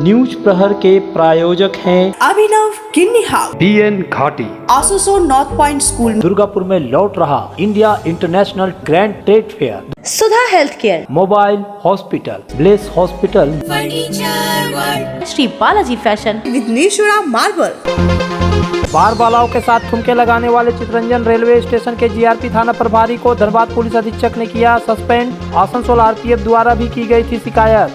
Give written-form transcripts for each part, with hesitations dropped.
News प्रहर के प्रायोजक हैं अभिनव Kinni house, DN Ghati, Asansol north point school, Durgapur में लौट रहा India international grand trade fair, Sudha health care, mobile hospital, bless hospital, Shri Balaji fashion, Vighneshwara marble. बार बालाओं के साथ ठुमके लगाने वाले चितरंजन रेलवे स्टेशन के GRP थाना प्रभारी को धनबाद पुलिस अधीक्षक ने किया सस्पेंड। आसनसोल RPF द्वारा भी की गई थी शिकायत।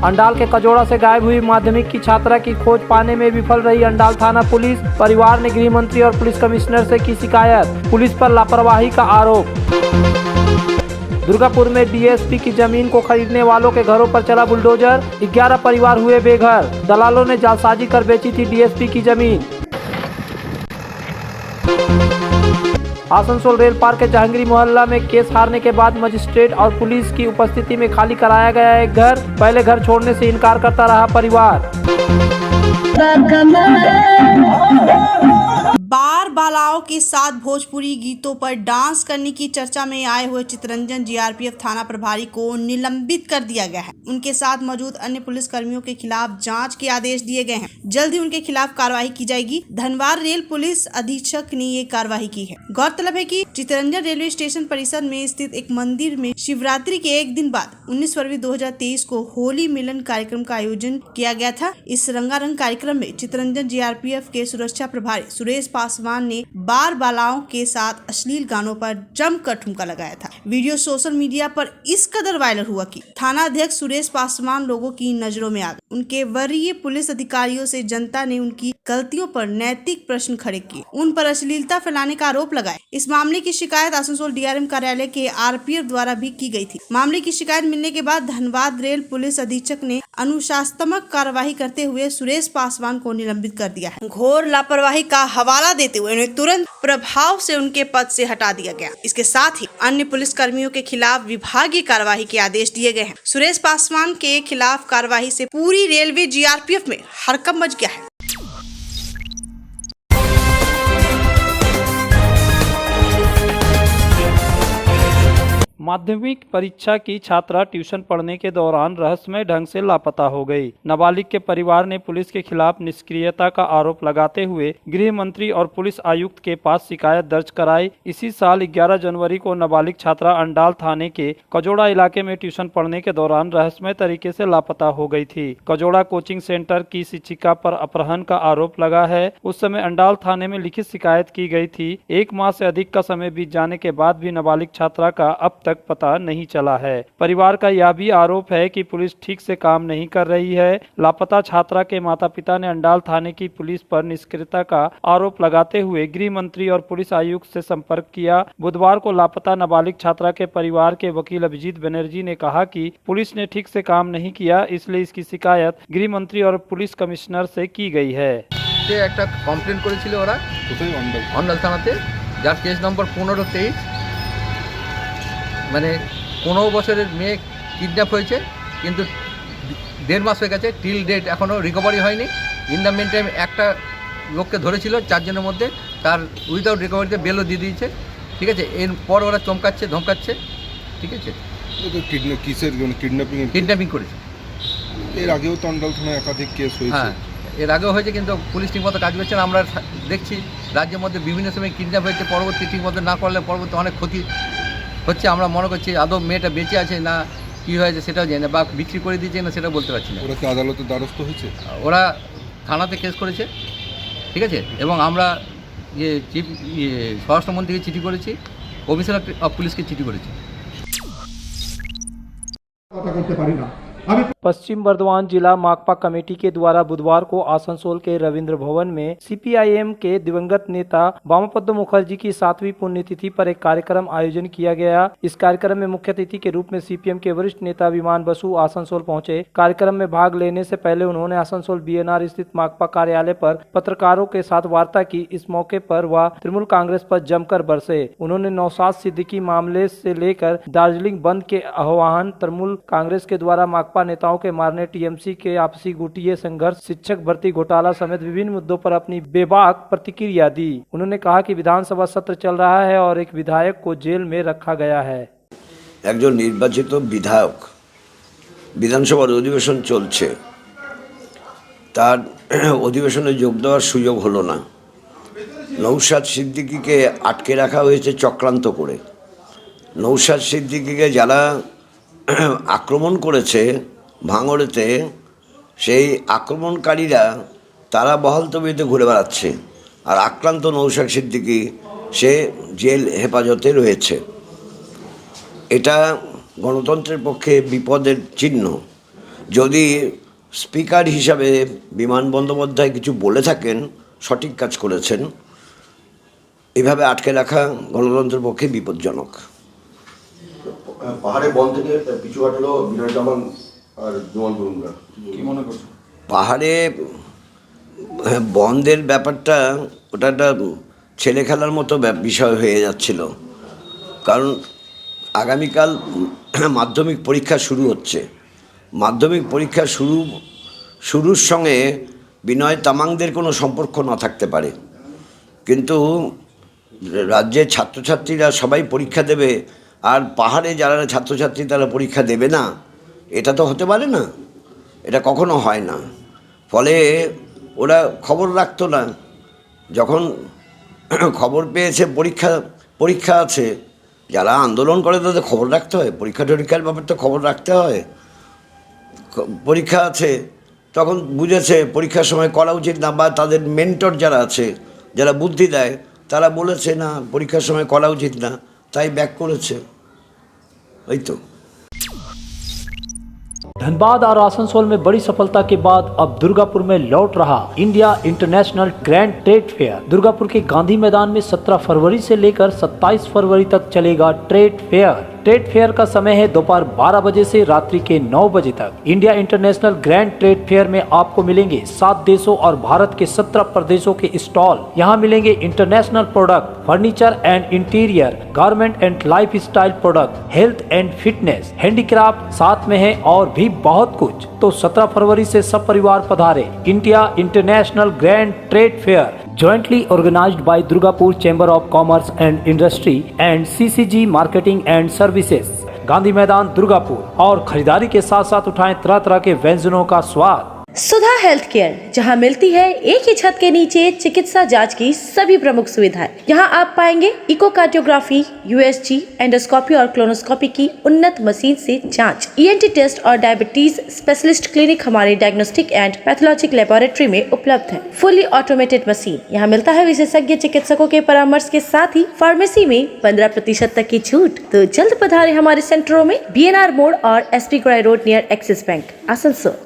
अंडाल के कजोड़ा से गायब हुई माध्यमिक की छात्रा की खोज पाने में विफल रही अंडाल थाना पुलिस। परिवार ने गृह मंत्री और पुलिस कमिश्नर से की शिकायत। पुलिस पर लापरवाही का आरोप। दुर्गापुर में DSP की जमीन को खरीदने वालों के घरों पर चला बुलडोजर। 11 परिवार हुए बेघर। दलालों ने जालसाजी कर बेची थी DSP की जमीन। आसनसोल रेल पार्क के जहांगीरी मोहल्ला में केस हारने के बाद मजिस्ट्रेट और पुलिस की उपस्थिति में खाली कराया गया एक घर। पहले घर छोड़ने से इनकार करता रहा परिवार। बार बालाओं के साथ भोजपुरी गीतों पर डांस करने की चर्चा में आए हुए चितरंजन GRPF थाना प्रभारी को निलंबित कर दिया गया है। उनके साथ मौजूद अन्य पुलिस कर्मियों के खिलाफ जांच के आदेश दिए गए हैं। जल्द ही उनके खिलाफ कार्रवाई की जाएगी। धनबाद रेल पुलिस अधीक्षक ने ये कार्रवाई की है। गौरतलब है कि चितरंजन रेलवे स्टेशन परिसर में स्थित एक मंदिर में शिवरात्रि के एक दिन बाद 19 फरवरी 2023 को होली मिलन कार्यक्रम का आयोजन किया गया था। इस रंगारंग कार्यक्रम में चितरंजन GRPF के सुरक्षा प्रभारी सुरेश पासवान ने बार बालाओं के साथ अश्लील गानों पर जमकर ठुमका लगाया था। वीडियो सोशल मीडिया पर इस कदर वायरल हुआ कि थाना अध्यक्ष सुरेश पासवान लोगों की नजरों में आ गए। उनके वरीय पुलिस अधिकारियों से जनता ने उनकी गलतियों पर नैतिक प्रश्न खड़े किए, उन पर अश्लीलता फैलाने का आरोप लगाए। इस मामले की शिकायत आसनसोल DRM कार्यालय के RPF द्वारा भी की गई थी। मामले की शिकायत मिलने के बाद धनबाद रेल पुलिस अधीक्षक ने अनुशासनात्मक कार्यवाही करते हुए सुरेश पासवान को निलंबित कर दिया है। घोर लापरवाही का हवाला देते हुए उन्हें तुरंत प्रभाव से उनके पद से हटा दिया गया। इसके साथ ही अन्य पुलिस कर्मियों के खिलाफ विभागीय कार्यवाही के आदेश दिए गए हैं। सुरेश पासवान के खिलाफ कार्यवाही से पूरी रेलवे GRPF में हड़कंप मच गया है। माध्यमिक परीक्षा की छात्रा ट्यूशन पढ़ने के दौरान रहस्यमय ढंग से लापता हो गई। नाबालिग के परिवार ने पुलिस के खिलाफ निष्क्रियता का आरोप लगाते हुए गृह मंत्री और पुलिस आयुक्त के पास शिकायत दर्ज कराई। इसी साल 11 जनवरी को नाबालिग छात्रा अंडाल थाने के कजोड़ा इलाके में ट्यूशन पढ़ने के दौरान रहस्यमय तरीके से लापता हो गई थी। कजोड़ा कोचिंग सेंटर की शिक्षिका पर अपहरण का आरोप लगा है। उस समय अंडाल थाने में लिखित शिकायत की गई थी। 1 माह से अधिक का समय बीत जाने के बाद भी नाबालिग छात्रा का अब तक पता नहीं चला है। परिवार का यह भी आरोप है कि पुलिस ठीक से काम नहीं कर रही है। लापता छात्रा के माता पिता ने अंडाल थाने की पुलिस पर निष्क्रियता का आरोप लगाते हुए गृह मंत्री और पुलिस आयुक्त से संपर्क किया। बुधवार को लापता नाबालिग छात्रा के परिवार के वकील अभिजीत बनर्जी ने कहा कि पुलिस ने ठीक से काम नहीं किया, इसलिए इसकी शिकायत गृह मंत्री और पुलिस कमिश्नर से की गई है। একটা কমপ্লেন করেছিল ওরা অন্ডাল থানাতে, যার কেস নম্বর 1523, মানে 15 বছরের মেয়ে কিডন্যাপ হয়েছে, কিন্তু 1.5 মাস হয়ে গেছে, টিল ডেট এখনও রিকভারি হয়নি। ইন দ্য মেন টাইম একটা লোককে ধরেছিল 4 জনের মধ্যে, তার উইদাউট রিকভারিতে বেলও দিয়ে দিয়েছে। ঠিক আছে, এরপর ওরা চমকাচ্ছে ধমকাচ্ছে। ঠিক আছে, কিডন্যাপিং করেছে। এর আগেও তো অন্ডাল থানায় একাধিক কেস হয়েছে। হ্যাঁ, এর আগেও হয়েছে, কিন্তু পুলিশ ঠিকমতো কাজ করছে না। আমরা দেখছি রাজ্যের মধ্যে বিভিন্ন সময় কিডন্যাপ হয়েছে, পরবর্তী ঠিকমতো না করলে পরবর্তী অনেক ক্ষতি হচ্ছে। আমরা মনে করছি আদৌ মেয়েটা বেঁচে আছে না কী হয়েছে সেটাও জানি না, বা বিক্রি করে দিয়েছে না সেটাও বলতে পারছি না। ওরা কি আদালতে দ্বারস্থ হয়েছে? ওরা থানাতে কেস করেছে। ঠিক আছে, এবং আমরা চিফ স্বরাষ্ট্রমন্ত্রীকে চিঠি করেছি, কমিশনার অফ পুলিশকে চিঠি করেছি। কথা বলতে পারি না। पश्चिम बर्धमान जिला माकपा कमेटी के द्वारा बुधवार को आसनसोल के रविंद्र भवन में CPIM के दिवंगत नेता वामपद्म मुखर्जी की 7वीं पुण्यतिथि पर एक कार्यक्रम आयोजन किया गया। इस कार्यक्रम में मुख्य अतिथि के रूप में CPM के वरिष्ठ नेता विमान बसु आसनसोल पहुंचे। कार्यक्रम में भाग लेने से पहले उन्होंने आसनसोल BNR स्थित माकपा कार्यालय पर पत्रकारों के साथ वार्ता की। इस मौके पर वह तृणमूल कांग्रेस पर जमकर बरसे। उन्होंने नौशाद सिद्दीकी मामले से लेकर दार्जिलिंग बंद के आह्वान, तृणमूल कांग्रेस के द्वारा माकपा नेताओं के मारने, TMC के आपसी गुटिये संघर्ष, शिक्षक भर्ती घोटाला समेत विभिन्न मुद्दों पर अपनी बेबाक प्रतिक्रिया दी। उन्होंने कहा कि विधानसभा सत्र चल रहा है और एक विधायक को जेल में रखा गया है। একজন নির্বাচিত বিধায়ক, বিধানসভার অধিবেশন চলছে, তার অধিবেশনে যোগ দেওয়ার সুযোগ হলো না। নৌশাদ সিদ্দিকীকে আটকে রাখা হয়েছে চক্রান্ত করে। নৌশাদ সিদ্দিকীকে যারা আক্রমণ করেছে ভাঙড়েতে, সেই আক্রমণকারীরা তারা বহাল তবিয়তে ঘুরে বেড়াচ্ছে, আর আক্রান্ত নৌশাদ সিদ্দিকী সে জেল হেফাজতে রয়েছে। এটা গণতন্ত্রের পক্ষে বিপদের চিহ্ন। যদি স্পিকার হিসাবে বিমান বন্দ্যোপাধ্যায় কিছু বলে থাকেন, সঠিক কাজ করেছেন। এভাবে আটকে রাখা গণতন্ত্রের পক্ষে বিপজ্জনক। পাহাড়ে বন থেকে পিছু হাঁটলো বিনয় তামাং আর জোয়ান বরুণরা, কি মনে করছো? পাহাড়ে বন্ধের ব্যাপারটা ওটা একটা ছেলে খেলার মতো বিষয় হয়ে যাচ্ছিল। কারণ আগামীকাল মাধ্যমিক পরীক্ষা শুরু হচ্ছে। মাধ্যমিক পরীক্ষা শুরুর সঙ্গে বিনয় তামাংদের কোনো সম্পর্ক না থাকতে পারে, কিন্তু রাজ্যের ছাত্রছাত্রীরা সবাই পরীক্ষা দেবে, আর পাহাড়ে যারা ছাত্রছাত্রী তারা পরীক্ষা দেবে না, এটা তো হতে পারে না, এটা কখনো হয় না। ফলে ওরা খবর রাখতো না। যখন খবর পেয়েছে পরীক্ষা আছে, যারা আন্দোলন করে তাদের খবর রাখতে হয়, পরীক্ষার ব্যাপারে তো খবর রাখতে হয়। পরীক্ষা আছে তখন বুঝেছে পরীক্ষার সময় করা উচিত না, বা তাদের মেন্টর যারা আছে, যারা বুদ্ধি দেয়, তারা বলেছে না পরীক্ষার সময় করা উচিত না, তাই ব্যাক করেছে। এই তো। धनबाद और आसनसोल में बड़ी सफलता के बाद अब दुर्गापुर में लौट रहा India international grand trade fair. Durgapur के गांधी मैदान में 17 फरवरी से लेकर 27 फरवरी तक चलेगा ट्रेड फेयर। ट्रेड फेयर का समय है दोपहर 12 बजे से रात्रि के 9 बजे तक। India international grand trade fair में आपको मिलेंगे 7 देशों और भारत के 17 प्रदेशों के स्टॉल। यहाँ मिलेंगे international product, furniture and interior, garment and life style product, health and fitness, handicraft साथ में है और भी बहुत कुछ। तो 17 फरवरी से सब परिवार पधारे। India international grand trade fair jointly organized by Durgapur Chamber of Commerce and Industry and CCG Marketing and Services, Gandhi मैदान दुर्गापुर। और खरीदारी के साथ साथ उठाएं तरह तरह के व्यंजनों का स्वाद। सुधा हेल्थ केयर, जहां मिलती है एक ही छत के नीचे चिकित्सा जांच की सभी प्रमुख सुविधाएं। यहां आप पाएंगे इकोकार्डियोग्राफी, यूएसजी, एंडोस्कोपी और क्लोनोस्कोपी की उन्नत मशीन से जांच, ईएनटी टेस्ट और डायबिटीज स्पेशलिस्ट क्लिनिक हमारे डायग्नोस्टिक एंड पैथोलॉजिक लेबोरेटरी में उपलब्ध है। Fully automated machine. यहां मिलता है विशेषज्ञ चिकित्सकों के परामर्श के साथ ही फार्मेसी में 15% तक की छूट। तो जल्द पधारे हमारे सेंटरों में BNR मोड़ और SP ग्राई road near Axis bank, Asansol.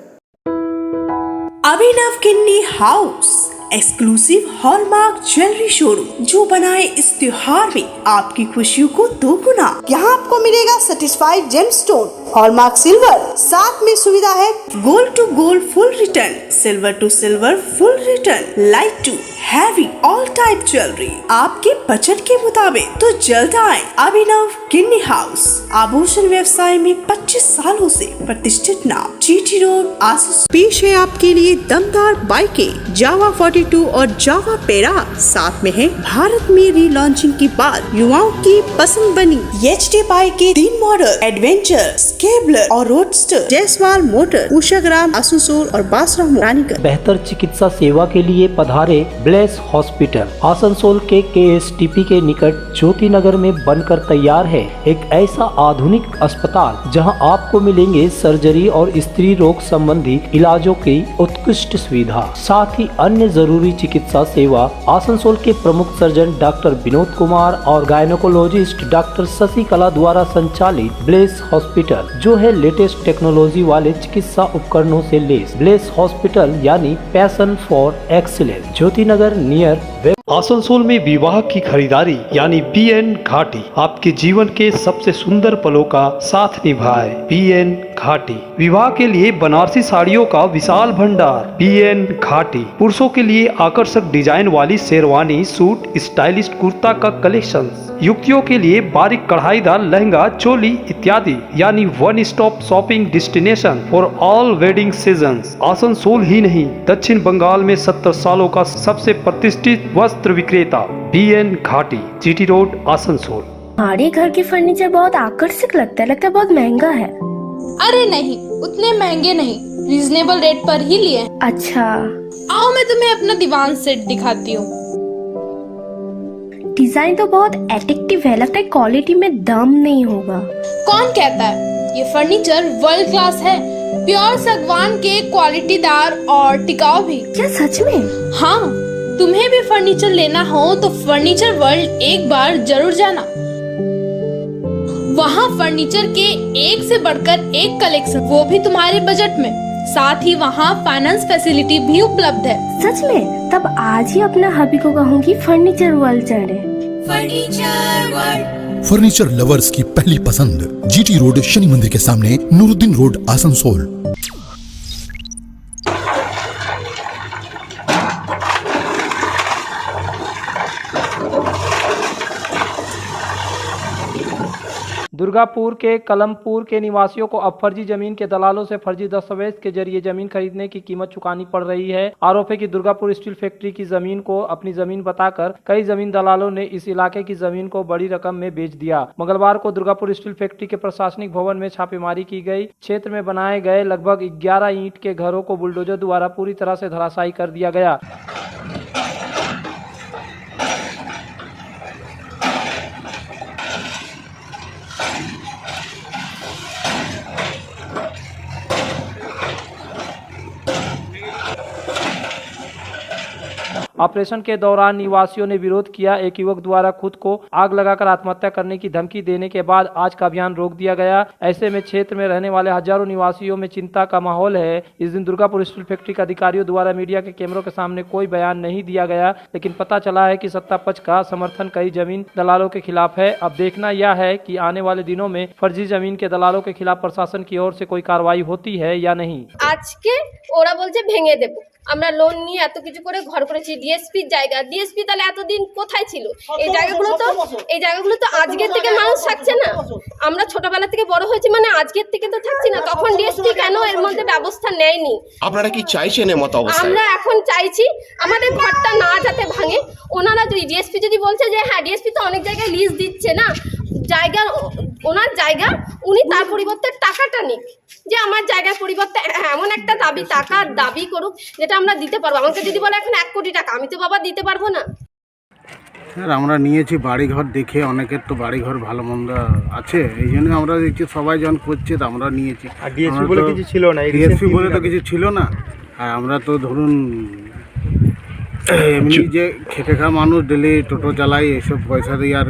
Abhinav Kinni house, exclusive hallmark jewellery showroom, जो बनाए इस त्योहार में आपकी खुशियों को दोगुना। यहाँ आपको मिलेगा सर्टिफाइड जेमस्टोन, हॉलमार्क सिल्वर, साथ में सुविधा है gold to gold full return, silver to silver full return, light to heavy all type jewellery आपके बजट के मुताबिक। तो जल्द आए अभिनव किन्नी हाउस, आभूषण व्यवसाय में 25 सालों से प्रतिष्ठित नाम, GT रोड, आसनसोल। पेश है आपके लिए दमदार बाइकें, जावा 42 और जावा पेरा। साथ में है भारत में रीलॉन्चिंग के बाद युवाओं की पसंद बनी HD बाइक के 3 मॉडल, एडवेंचर, स्केबलर और रोडस्टर, जयसवाल मोटर, उषाग्राम, आसनसोल और बासरा रानीगंज। बेहतर चिकित्सा सेवा के लिए पधारे ब्लेस हॉस्पिटल। आसनसोल के KSTP के निकट ज्योति नगर में बनकर तैयार है एक ऐसा आधुनिक अस्पताल जहां आपको मिलेंगे सर्जरी और स्त्री रोग संबंधी इलाजों की उत्कृष्ट सुविधा, साथ ही अन्य जरूरी चिकित्सा सेवा। आसनसोल के प्रमुख सर्जन डॉक्टर विनोद कुमार और गायनोकोलॉजिस्ट डॉक्टर शशिकला द्वारा संचालित ब्लेस हॉस्पिटल, जो है लेटेस्ट टेक्नोलॉजी वाले चिकित्सा उपकरणों से लेस। ब्लेस हॉस्पिटल यानी passion for excellence, Jyoti Nagar near. Asansol में विवाह की खरीदारी यानी BN घाटी आपके जीवन के सबसे सुंदर पलों का साथ निभाए। BN घाटी विवाह के लिए बनारसी साड़ियों का विशाल भंडार। BN घाटी पुरुषों के लिए आकर्षक डिजाइन वाली शेरवानी, सूट, स्टाइलिश कुर्ता का कलेक्शन, युवतियों के लिए बारीक कढ़ाईदार लहंगा, चोली इत्यादि, यानी one stop shopping destination for all wedding seasons. Asansol ही नहीं, दक्षिण बंगाल में 70 सालों का सबसे प्रतिष्ठित वस्त्र विक्रेता BN घाटी, GT रोड, आसनसोल। हमारे घर के फर्नीचर बहुत आकर्षक लगता है बहुत महंगा है। अरे नहीं, उतने महंगे नहीं, रीजनेबल रेट पर ही लिए। अच्छा, आओ मैं तुम्हें अपना दीवान सेट दिखाती हूँ। डिजाइन तो बहुत एट्रैक्टिव है, लगता है क्वालिटी में दम नहीं होगा। कौन कहता है? ये फर्नीचर वर्ल्ड क्लास है, प्योर सागवान के, क्वालिटीदार और टिकाऊ भी। क्या सच में? हाँ, तुम्हें भी फर्नीचर लेना हो तो फर्नीचर वर्ल्ड एक बार जरूर जाना। वहाँ फर्नीचर के एक से बढ़कर एक कलेक्शन, वो भी तुम्हारे बजट में। साथ ही वहाँ फाइनेंस फैसिलिटी भी उपलब्ध है। सच में? तब आज ही अपना हबी को कहूँगी फर्नीचर वर्ल्ड चढ़े। फर्नीचर वर्ल्ड, फर्नीचर लवर्स की पहली पसंद, जीटी रोड, शनि मंदिर के सामने, नूरुद्दीन रोड, आसनसोल। दुर्गापुर के कलमपुर के निवासियों को अब फर्जी जमीन के दलालों से फर्जी दस्तावेज के जरिए जमीन खरीदने की कीमत चुकानी पड़ रही है। आरोप है कि दुर्गापुर स्टील फैक्ट्री की जमीन को अपनी जमीन बताकर कई जमीन दलालों ने इस इलाके की जमीन को बड़ी रकम में बेच दिया। मंगलवार को दुर्गापुर स्टील फैक्ट्री के प्रशासनिक भवन में छापेमारी की गई। क्षेत्र में बनाए गए लगभग 11 ईंट के घरों को बुलडोजर द्वारा पूरी तरह से धराशायी कर दिया गया। ऑपरेशन के दौरान निवासियों ने विरोध किया। एक युवक द्वारा खुद को आग लगाकर आत्महत्या करने की धमकी देने के बाद आज का अभियान रोक दिया गया। ऐसे में क्षेत्र में रहने वाले हजारों निवासियों में चिंता का माहौल है। इस दिन दुर्गापुर स्टील फैक्ट्री के अधिकारियों द्वारा मीडिया के कैमरों के सामने कोई बयान नहीं दिया गया, लेकिन पता चला है कि सत्ता पक्ष का समर्थन कई जमीन दलालों के खिलाफ है। अब देखना यह है कि आने वाले दिनों में फर्जी जमीन के दलालों के खिलाफ प्रशासन की ओर से कोई कार्रवाई होती है या नहीं। आज के ওরা বলছে ভেঙে দেব, আমরা লোন নিয়ে এত কিছু করে ঘর করেছি। ডিএসপির জায়গা, ডিএসপি তাহলে এতদিন কোথায় ছিল? এই জায়গাগুলো তো আজকের থেকে মানুষ থাকছে না। আমরা ছোটবেলা থেকে বড় হয়েছি, মানে আজকের থেকে তো থাকছি না। তখন ডিএসপি কেন এর মধ্যে ব্যবস্থা নেয়নি? আপনারা কি চাইছেন এর মতো অবস্থা? আমরা এখন চাইছি আমাদের ঘরটা না যাতে ভাঙে। ওনারা যদি ডিএসপি যদি বলছে যে হ্যাঁ ডিএসপি তো অনেক জায়গায় লিজ দিচ্ছে না, জায়গা ওনার জায়গা, উনি তার পরিবর্তে টাকাটা নিক। যে আমার জায়গার পরিবর্তে এমন একটা টাকার দাবি করুক যেটা আমরা দিতে পারবো। আমাকে যদি বলে এখন 1 কোটি টাকা, আমি তো বাবা দিতে পারবো না। স্যার, আমরা নিয়েছি বাড়িঘর দেখে, অনেকের তো বাড়িঘর ভালো মন্দ আছে, এই জন্য আমরা দেখছি সবাই যখন করছে তো আমরা নিয়েছি। ডিএসপি বলে কিছু ছিল না, ডিএসপি বলে তো কিছু ছিল না। আর আমরা তো ধরুন এমনি যে খেটে খাওয়া মানুষ, ডেলি টোটো চালাই, এসব পয়সা দিয়ে আর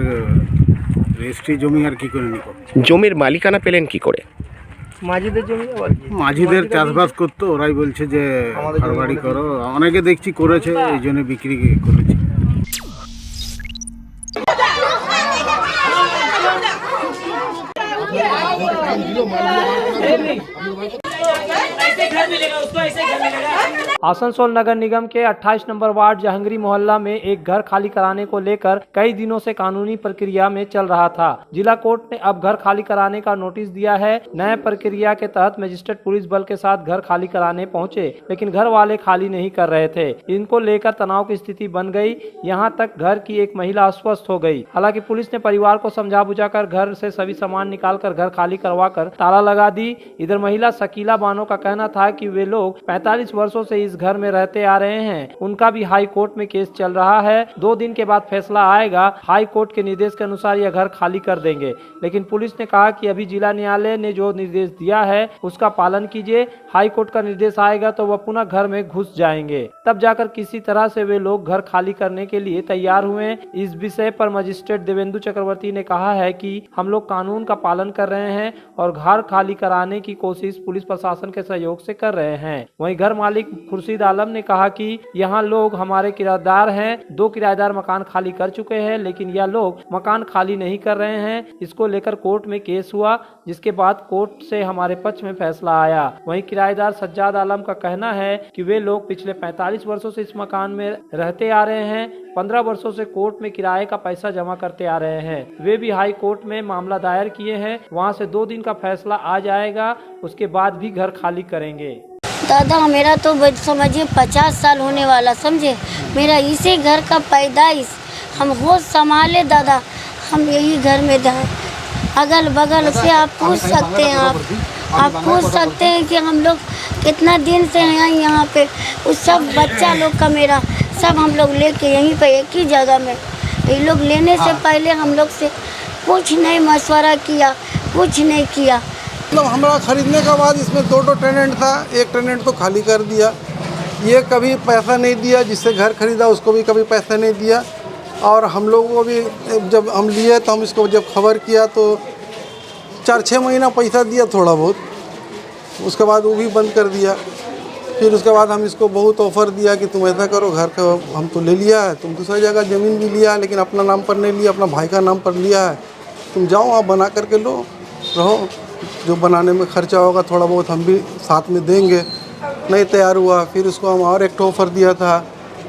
রেজিস্ট্রি জমি আর কি করে নিব। জমির মালিকানা পেলেন কি করে? মাঝিদের জমি, মাঝিদের চাষবাস করতো, ওরাই বলছে যে ঘরবাড়ি করো। অনেকে দেখছি করেছে, এই জন্য বিক্রি করেছে। आसनसोल नगर निगम के 28 नंबर वार्ड जहांगीरी मोहल्ला में एक घर खाली कराने को लेकर कई दिनों से कानूनी प्रक्रिया में चल रहा था। जिला कोर्ट ने अब घर खाली कराने का नोटिस दिया है। नए प्रक्रिया के तहत मजिस्ट्रेट पुलिस बल के साथ घर खाली कराने पहुंचे, लेकिन घर वाले खाली नहीं कर रहे थे। इनको लेकर तनाव की स्थिति बन गई। यहां तक घर की एक महिला अस्वस्थ हो गई। हालांकि पुलिस ने परिवार को समझा बुझाकर घर से सभी सामान निकालकर घर खाली करवाकर ताला लगा दी। इधर महिला शकीला बानो का कहना था कि वे लोग 45 वर्षों से इस घर में रहते आ रहे हैं। उनका भी हाई कोर्ट में केस चल रहा है। 2 दिन के बाद फैसला आएगा। हाई कोर्ट के निर्देश के अनुसार यह घर खाली कर देंगे, लेकिन पुलिस ने कहा कि अभी जिला न्यायालय ने जो निर्देश दिया है उसका पालन कीजिए। हाई कोर्ट का निर्देश आएगा तो वह पुनः घर में घुस जाएंगे, तब जाकर किसी तरह से वे लोग घर खाली करने के लिए तैयार हुए। इस विषय पर मजिस्ट्रेट देवेंदु चक्रवर्ती ने कहा है कि हम लोग कानून का पालन कर रहे हैं और घर खाली कराने की कोशिश पुलिस प्रशासन के सहयोग से कर रहे हैं। वहीं घर मालिक खुर्शीद आलम ने कहा कि यहाँ लोग हमारे किराएदार हैं। 2 किराएदार मकान खाली कर चुके हैं, लेकिन यह लोग मकान खाली नहीं कर रहे हैं। इसको लेकर कोर्ट में केस हुआ, जिसके बाद कोर्ट से हमारे पक्ष में फैसला आया। वहीं किराएदार सज्जाद आलम का कहना है कि वे लोग पिछले 45 वर्षों से इस मकान में रहते आ रहे हैं। 15 वर्षों से कोर्ट में किराए का पैसा जमा करते आ रहे हैं। वे भी हाई कोर्ट में मामला दायर किए हैं। वहां से 2 दिन का फैसला आ जाएगा, उसके बाद भी घर खाली करेंगे। दादा, मेरा तो समझिए 50 साल होने वाला, समझे। मेरा इसी घर का पैदाइश, हम होश संभाले दादा। हम यही घर में थे। अगल बगल से आप पूछ सकते हैं, आप पूछ सकते हैं कि हम लोग कितना दिन से हैं यहाँ पे। उस सब बच्चा लोग का मेरा सब हम लोग लेके यहीं पे एक ही जगह में, ये लोग लेने से पहले हम लोग से कुछ नहीं मशवरा किया, कुछ नहीं किया। मतलब हमारा खरीदने के बाद इसमें 2 टेनेंट था, एक टेनेंट तो खाली कर दिया। ये कभी पैसा नहीं दिया, जिससे घर खरीदा उसको भी कभी पैसा नहीं दिया। और हम लोगों को भी जब हम लिए तो हम इसको जब खबर किया तो 4-6 महीना पैसा दिया थोड़ा बहुत, उसके बाद वो भी बंद कर दिया। फिर उसके बाद हम इसको बहुत ऑफ़र दिया कि तुम ऐसा करो, घर का हम तो ले लिया है, तुम दूसरी जगह ज़मीन भी लिया है लेकिन अपना नाम पर नहीं लिया, अपना भाई का नाम पर लिया है, तुम जाओ आप बना करके लो, रहो, जो बनाने में खर्चा होगा थोड़ा बहुत हम भी साथ में देंगे। नहीं तैयार हुआ, फिर उसको हम और एक ऑफ़र दिया था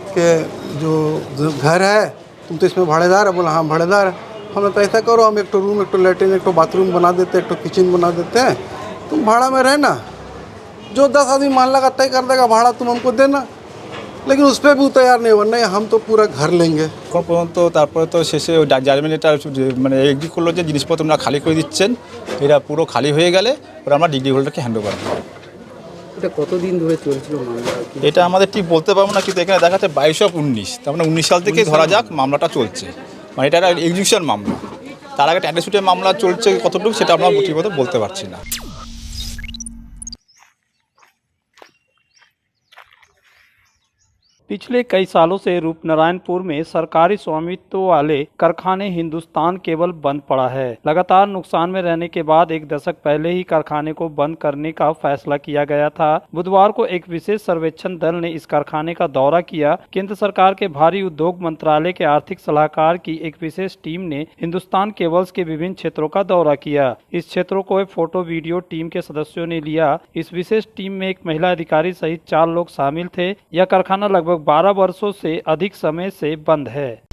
कि जो घर है तुम तो इसमें भाड़ेदार है। बोला हाँ भाड़ेदार है। हमने तो ऐसा करो, हम एक तो रूम, एक तो लैट्रिन, एक तो बाथरूम बना देते, एक तो किचन बना देते हैं, तुम भाड़ा में रहना, जो 10 आदमी मान लगा तय कर देगा भाड़ा तुम हमको देना। लेकिन उस पर भी तैयार नहीं हुआ, नहीं हम तो पूरा घर लेंगे। পর্যন্ত তারপরে তো শেষে জাজমেন্ট লেটার মানে এগ্রি করলো যে জিনিসপত্র আমরা খালি করে দিচ্ছেন, এরা পুরো খালি হয়ে গেলে ওরা আমরা ডিগ্রি হোল্ডারকে হ্যান্ড ওভার করব। এটা কতদিন ধরে চলছিল মামলা? এটা আমাদের ঠিক বলতে পারবো না, কিন্তু এখানে দেখাচ্ছে 22/19, তার মানে 19 সাল থেকে ধরা যাক মামলাটা চলছে। মানে এটা একটা এক্সিকিউশন মামলা, তার আগে ট্যান্ডেসুটের মামলা চলছে কতটুকু সেটা আমরা ঠিকমতো বলতে পারছি না। पिछले कई सालों से रूपनारायणपुर में सरकारी स्वामित्व वाले कारखाने हिंदुस्तान केबल बंद पड़ा है। लगातार नुकसान में रहने के बाद एक दशक पहले ही कारखाने को बंद करने का फैसला किया गया था। बुधवार को एक विशेष सर्वेक्षण दल ने इस कारखाने का दौरा किया। केंद्र सरकार के भारी उद्योग मंत्रालय के आर्थिक सलाहकार की एक विशेष टीम ने हिंदुस्तान केबल्स के विभिन्न क्षेत्रों का दौरा किया। इस क्षेत्रों को एक फोटो वीडियो टीम के सदस्यों ने लिया। इस विशेष टीम में एक महिला अधिकारी सहित 4 लोग शामिल थे। यह कारखाना लगभग 12 वर्षों से अधिक समय से बंद है।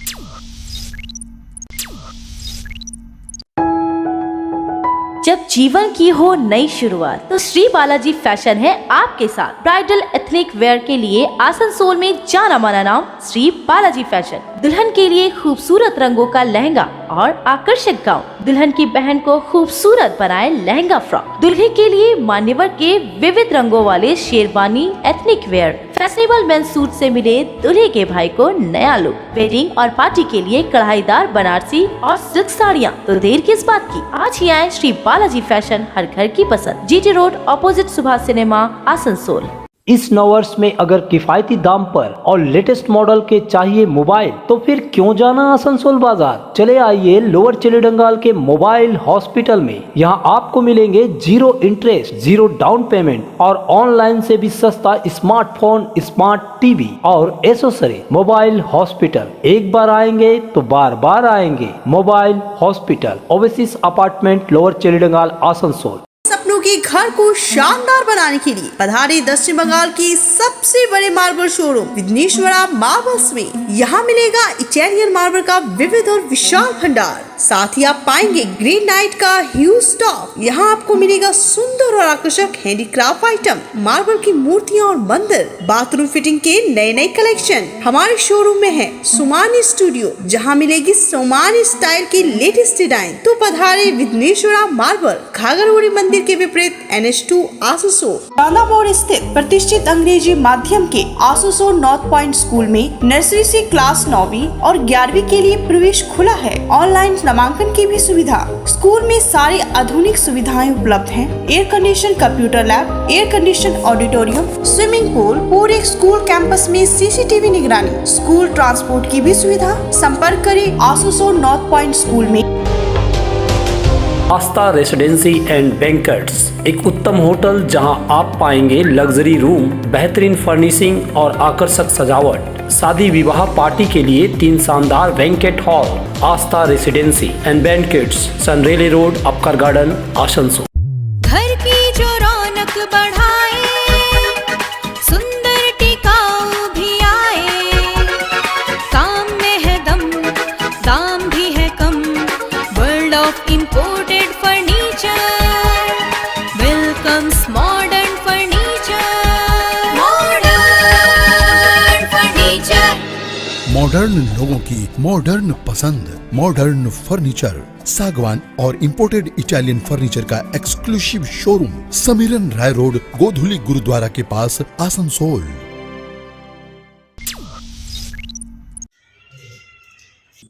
जब जीवन की हो नई शुरुआत तो श्री बालाजी फैशन है आपके साथ। ब्राइडल एथनिक वेयर के लिए आसनसोल में जाना माना नाम श्री बालाजी फैशन। दुल्हन के लिए खूबसूरत रंगों का लहंगा और आकर्षक गाउन, दुल्हन की बहन को खूबसूरत बनाए लहंगा फ्रॉक, दुल्हे के लिए मान्यवर के विविध रंगों वाले sherwani ethnic wear, fashionable main suit से मिले दुल्हे के भाई को नया लुक, वेडिंग और पार्टी के लिए कढ़ाईदार बनारसी और सिल्क साड़ियाँ। तो देर किस बात की, आज ही आए श्री बालाजी फैशन, हर घर की पसंद, GT road opposite Subhash cinema, Asansol. इस नववर्ष में अगर किफायती दाम पर और लेटेस्ट मॉडल के चाहिए मोबाइल तो फिर क्यों जाना आसनसोल बाजार। चले आइए लोअर चिलीडंगाल के मोबाइल हॉस्पिटल में। यहाँ आपको मिलेंगे 0 इंटरेस्ट, 0 डाउन पेमेंट और ऑनलाइन से भी सस्ता स्मार्टफोन, स्मार्ट टीवी और एसेसरी। मोबाइल हॉस्पिटल, एक बार आएंगे तो बार बार आएंगे। Mobile hospital, oasis apartment, lower Chelidanga, Asansol. सपनों के घर को शानदार बनाने के लिए पधारे दक्षिण बंगाल की सबसे बड़े मार्बल शोरूम विघ्नेश्वरा मार्बल्स में। यहाँ मिलेगा इटालियन मार्बल का विविध और विशाल भंडार, साथ ही आप पाएंगे ग्रेनाइट का ह्यूज स्टॉक। यहाँ आपको मिलेगा सुंदर और आकर्षक हैंडीक्राफ्ट आइटम, मार्बल की मूर्तियाँ और मंदिर, बाथरूम फिटिंग के नए नए कलेक्शन। हमारे शोरूम में है सोमानी स्टूडियो, जहाँ मिलेगी सोमानी स्टाइल की लेटेस्ट डिजाइन। तो पधारे विघ्नेश्वरा मार्बल, घाघरगुड़ी मंदिर के विपरीत NH2 आसनसोल। राना मोड़ स्थित प्रतिष्ठित अंग्रेजी माध्यम के आसनसोल नॉर्थ पॉइंट स्कूल में नर्सरी से क्लास 9वीं और 11वीं के लिए प्रवेश खुला है। ऑनलाइन नामांकन की भी सुविधा। स्कूल में सारी आधुनिक सुविधाएं उपलब्ध हैं। Air condition computer lab, air condition auditorium, swimming pool, पूरे स्कूल कैंपस में CCTV निगरानी, स्कूल ट्रांसपोर्ट की भी सुविधा। संपर्क करें आसनसोल नॉर्थ पॉइंट स्कूल में। आस्था रेसिडेंसी एंड बैंक्वेट्स, एक उत्तम होटल जहां आप पाएंगे लग्जरी रूम, बेहतरीन फर्निशिंग और आकर्षक सजावट। शादी विवाह पार्टी के लिए 3 शानदार banquet hall. Astha residency and banquets, Senraleigh road, Upkar garden, Asansol. घर की जो रौनक बढ़ाए, सुंदर टिकाऊ भी आए, काम में है दम, दाम भी है कम। World of imported furniture welcomes modern furniture. Modern furniture, modern लोगों की मॉडर्न पसंद, मॉडर्न फर्नीचर, सागवान और इंपोर्टेड इटालियन फर्नीचर का exclusive showroom, Samiran Rai road, Godhuli Gurudwara के पास, आसनसोल।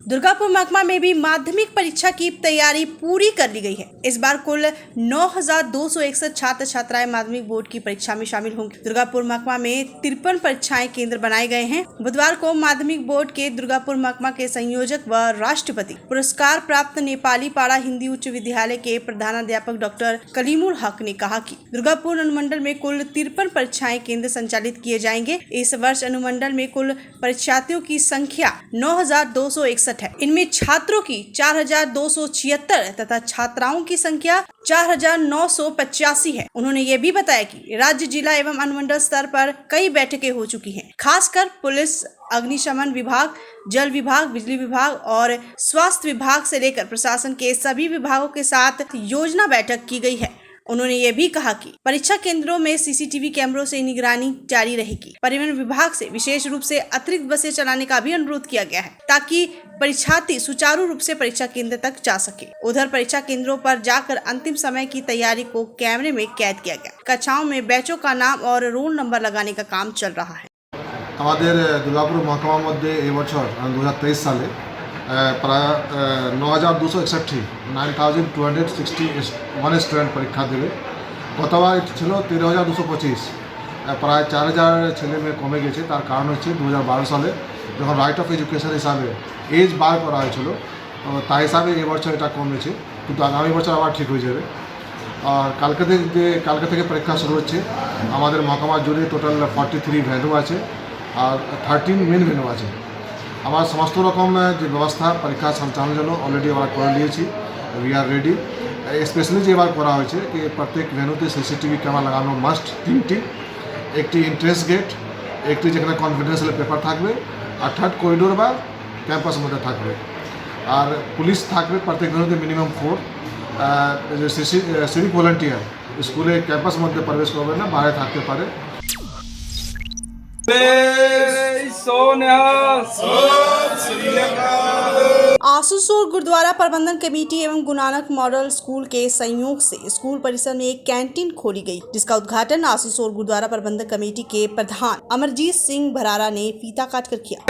दुर्गापुर महकमा में भी माध्यमिक परीक्षा की तैयारी पूरी कर ली गई है। इस बार कुल 9,261 छात्र छात्राएं माध्यमिक बोर्ड की परीक्षा में शामिल होंगे। दुर्गापुर महकमा में 53 परीक्षाएं केंद्र बनाए गए हैं। बुधवार को माध्यमिक बोर्ड के दुर्गापुर महकमा के संयोजक व राष्ट्रपति पुरस्कार प्राप्त नेपाली पाड़ा हिंदी उच्च विद्यालय के प्रधानाध्यापक डॉक्टर कलीमुल हक ने कहा कि दुर्गापुर अनुमंडल में कुल 53 परीक्षाएं केंद्र संचालित किए जाएंगे। इस वर्ष अनुमंडल में कुल परीक्षार्थियों की संख्या 9,261 है। इनमें छात्रों की 4,276 तथा छात्राओं की संख्या 4,985 है। उन्होंने ये भी बताया कि राज्य, जिला एवं अनुमंडल स्तर पर कई बैठकें हो चुकी हैं। खासकर पुलिस, अग्निशमन विभाग, जल विभाग, बिजली विभाग और स्वास्थ्य विभाग से लेकर प्रशासन के सभी विभागों के साथ योजना बैठक की गई है। उन्होंने ये भी कहा कि परीक्षा केंद्रों में सीसीटीवी कैमरों से निगरानी जारी रहेगी। परिवहन विभाग से विशेष रूप से अतिरिक्त बसें चलाने का भी अनुरोध किया गया है ताकि परीक्षार्थी सुचारू रूप से परीक्षा केंद्र तक जा सके। उधर परीक्षा केंद्रों पर जाकर अंतिम समय की तैयारी को कैमरे में कैद किया गया। कक्षाओं में बैचों का नाम और रोल नंबर लगाने का काम चल रहा है। আমাদের দুর্গাপুর মহকুমার মধ্যে এই বছর 2023 সালে প্রায় 9,261 9,261 স্টুডেন্ট পরীক্ষা দেবে। গতবার ছিল 13,225, প্রায় 4,000 ছেলে মেয়ে কমে গেছে। তার কারণ হচ্ছে 2012 সালে যখন রাইট অফ এডুকেশন হিসাবে এজ বার করা হয়েছিল, তাই হিসাবে এবছর এটা কমেছে, কিন্তু আগামী বছর আবার ঠিক হয়ে যাবে। আর কালকে থেকে পরীক্ষা শুরু হচ্ছে। আমাদের মহকুমা জুড়ে টোটাল 43 ভেন্যু আছে আর 13 মেন ভেন্যু আছে। আমার সমস্ত রকম যে ব্যবস্থা পরীক্ষা সঞ্চালনের জন্য অলরেডি আমরা করে নিয়েছি। We are ready. স্পেশালি যে এবার করা হয়েছে যে প্রত্যেক ভেন্যুতে সিসিটিভি ক্যামেরা লাগানো মাস্ট, 3টি, একটি এন্ট্রেন্স গেট, একটি যেখানে কনফিডেন্সিয়াল পেপার থাকবে, আর থার্ড করিডোর বা ক্যাম্পাসের মধ্যে থাকবে। আর পুলিশ থাকবে প্রত্যেক ভেন্যুতে মিনিমাম 4। সিভিক ভলেন্টিয়ার স্কুলে ক্যাম্পাসের মধ্যে প্রবেশ করবে না, বাইরে থাকতে পারে। आसनसोल गुरुद्वारा प्रबंधन कमेटी एवं गुरु नानक मॉडल स्कूल के संयोग से स्कूल परिसर में एक कैंटीन खोली गई, जिसका उद्घाटन आसनसोल गुरुद्वारा प्रबंधन कमेटी के प्रधान अमरजीत सिंह भरारा ने फीता काटकर किया।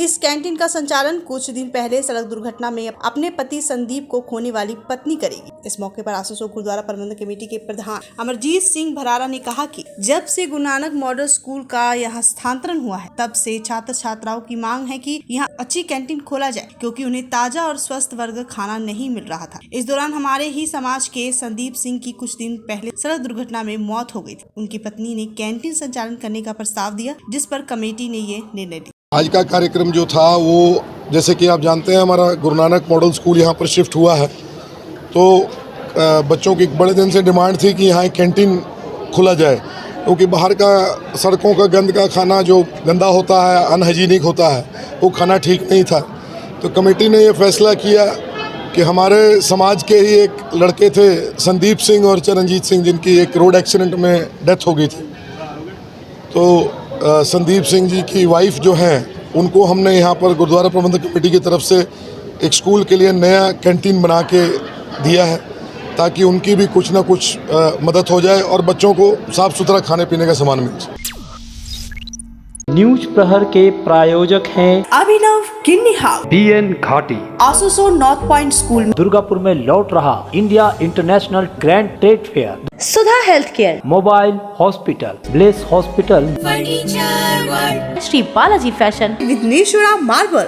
इस कैंटीन का संचालन कुछ दिन पहले सड़क दुर्घटना में अपने पति संदीप को खोने वाली पत्नी करेगी। इस मौके पर आसनसोल गुरुद्वारा प्रबंधन कमेटी के प्रधान अमरजीत सिंह भरारा ने कहा कि जब से गुरु नानक मॉडल स्कूल का यहाँ स्थानांतरण हुआ है, तब से छात्र छात्राओं की मांग है कि यहाँ अच्छी कैंटीन खोला जाए, क्योंकि उन्हें ताजा और स्वस्थ वर्ग खाना नहीं मिल रहा था। इस दौरान हमारे ही समाज के संदीप सिंह की कुछ दिन पहले सड़क दुर्घटना में मौत हो गई थी। उनकी पत्नी ने कैंटीन संचालन करने का प्रस्ताव दिया, जिस पर कमेटी ने ये निर्णय लिया। आज का कार्यक्रम जो था वो, जैसे कि आप जानते हैं, हमारा गुरु नानक मॉडल स्कूल यहाँ पर शिफ्ट हुआ है, तो बच्चों की बड़े दिन से डिमांड थी कि यहाँ एक कैंटीन खुला जाए, क्योंकि बाहर का सड़कों का गंद का खाना जो गंदा होता है, अनहाइजीनिक होता है, वो खाना ठीक नहीं था। तो कमेटी ने ये फैसला किया कि हमारे समाज के ही एक लड़के थे संदीप सिंह और चरणजीत सिंह, जिनकी एक रोड एक्सीडेंट में डेथ हो गई थी। तो संदीप सिंह जी की वाइफ जो हैं, उनको हमने यहाँ पर गुरुद्वारा प्रबंधक कमेटी की तरफ से एक स्कूल के लिए नया कैंटीन बना के दिया है, ताकि उनकी भी कुछ ना कुछ मदद हो जाए और बच्चों को साफ सुथरा खाने पीने का सामान मिल जाए। न्यूज प्रहर के प्रायोजक हैं अभिनव Kinni hall, BN Ghati. Asansol north point school Durgapur में लौट रहा India international grand trade fair. Sudha health care, mobile hospital, bless hospital, Shri Balaji fashion, Vighneshwara marble.